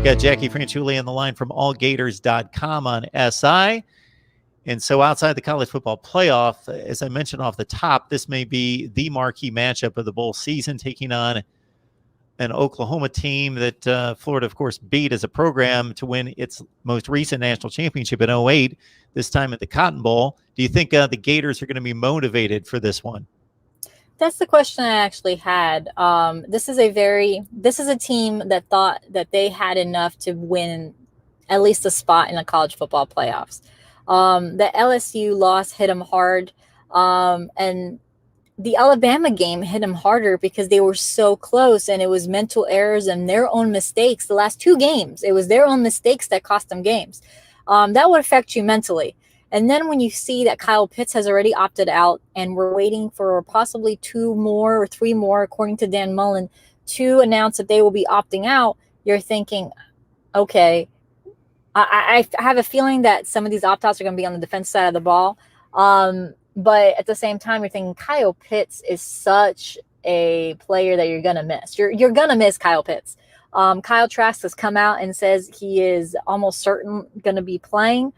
Got Jackie Franchuli on the line from allgators.com on SI. And so outside the college football playoff, as I mentioned off the top, this may be the marquee matchup of the bowl season, taking on an Oklahoma team that Florida, of course, beat as a program to win its most recent national championship in 2008, this time at the Cotton Bowl. Do you think the Gators are going to be motivated for this one? That's the question I actually had. This is a team that thought that they had enough to win at least a spot in the college football playoffs. The LSU loss hit them hard, and the Alabama game hit them harder because they were so close, and it was mental errors and their own mistakes. The last two games, it was their own mistakes that cost them games. That would affect you mentally. And then when you see that Kyle Pitts has already opted out and we're waiting for possibly 2 more or 3 more, according to Dan Mullen, to announce that they will be opting out, you're thinking, okay, I have a feeling that some of these opt-outs are going to be on the defense side of the ball. But at the same time, you're thinking Kyle Pitts is such a player that you're going to miss. You're going to miss Kyle Pitts. Kyle Trask has come out and says he is almost certain going to be playing.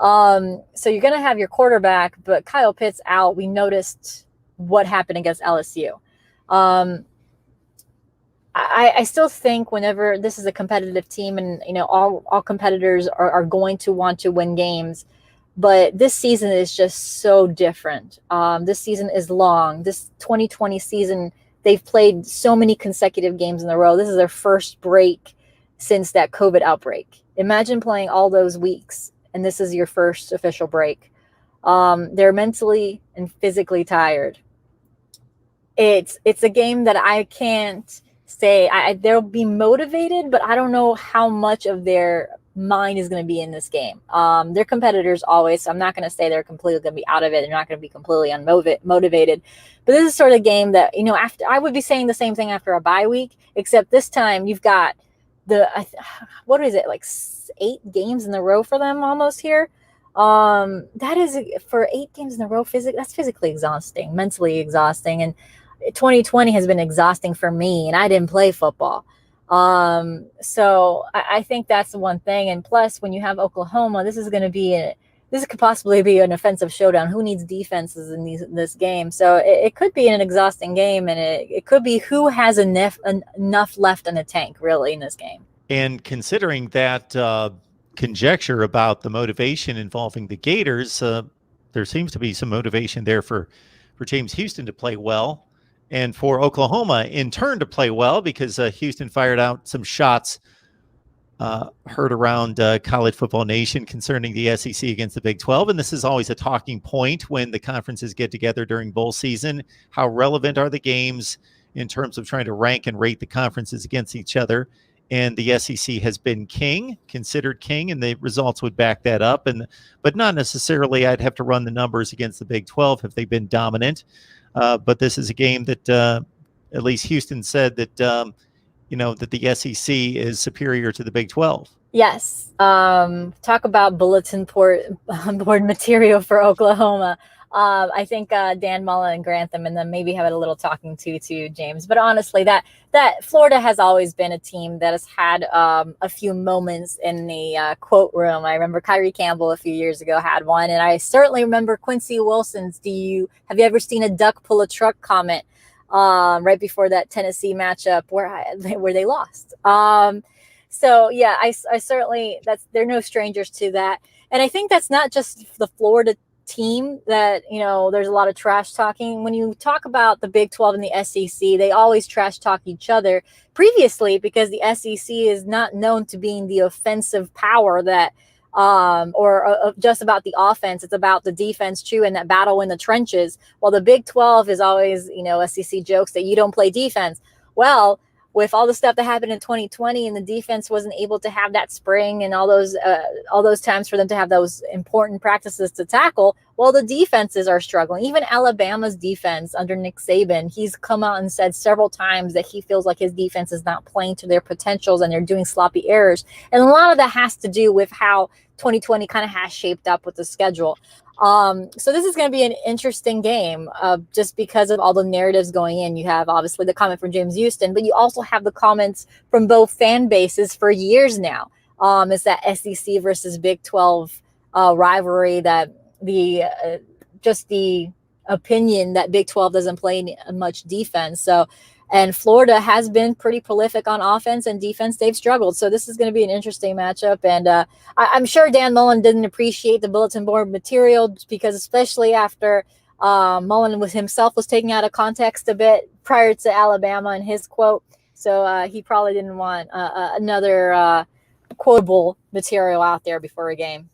So you're going to have your quarterback, but Kyle Pitts out. We noticed what happened against LSU. I still think whenever this is a competitive team and, all competitors are going to want to win games, but this season is just so different. This season is long. This 2020 season, they've played so many consecutive games in a row. This is their first break since that COVID outbreak. Imagine playing all those weeks, and this is your first official break. They're mentally and physically tired. It's a game that I can't say they'll be motivated, but I don't know how much of their mind is going to be in this game. They're competitors always, so I'm not going to say they're completely going to be out of it. They're not going to be completely unmotivated. But this is sort of a game that, after I would be saying the same thing after a bye week, except this time you've got what is it, like 8 games in a row for them almost here. That is, for 8 games in a row, that's physically exhausting, mentally exhausting. And 2020 has been exhausting for me, and I didn't play football. So I think that's the one thing. And plus, when you have Oklahoma, this could possibly be an offensive showdown. Who needs defenses in this game? So it could be an exhausting game, and it could be who has enough left in the tank, really, in this game. And considering that conjecture about the motivation involving the Gators, there seems to be some motivation there for James Houston to play well, and for Oklahoma in turn to play well, because Houston fired out some shots heard around College Football Nation concerning the SEC against the Big 12. And this is always a talking point when the conferences get together during bowl season. How relevant are the games in terms of trying to rank and rate the conferences against each other? And the SEC has been considered king, and the results would back that up. But not necessarily I'd have to run the numbers against the Big 12 if they've been dominant. But this is a game that at least Houston said that, that the SEC is superior to the Big 12. Yes. Talk about bulletin board material for Oklahoma. I think Dan Mullen and Grantham, and then maybe have a little talking to James. But honestly, that Florida has always been a team that has had a few moments in the quote room. I remember Kyrie Campbell a few years ago had one, and I certainly remember Quincy Wilson's have you ever seen a duck pull a truck comment right before that Tennessee matchup where they lost. So yeah, I certainly, they're no strangers to that. And I think that's not just the Florida team that, there's a lot of trash talking. When you talk about the Big 12 and the SEC, they always trash talk each other previously, because the SEC is not known to being the offensive power that or just about the offense. It's about the defense too, and that battle in the trenches. While the Big 12 is always, SEC jokes that you don't play defense. Well, with all the stuff that happened in 2020 and the defense wasn't able to have that spring and all those times for them to have those important practices to tackle, well, the defenses are struggling. Even Alabama's defense under Nick Saban, he's come out and said several times that he feels like his defense is not playing to their potentials and they're doing sloppy errors. And a lot of that has to do with how 2020 kind of has shaped up with the schedule. So this is going to be an interesting game, just because of all the narratives going in. You have obviously the comment from James Houston, but you also have the comments from both fan bases for years now. It's that SEC versus Big 12 rivalry, that just the opinion that Big 12 doesn't play much defense. So, and Florida has been pretty prolific on offense and defense. They've struggled. So this is going to be an interesting matchup. And I'm sure Dan Mullen didn't appreciate the bulletin board material, because especially after Mullen himself was taken out of context a bit prior to Alabama and his quote. So he probably didn't want another quotable material out there before a game.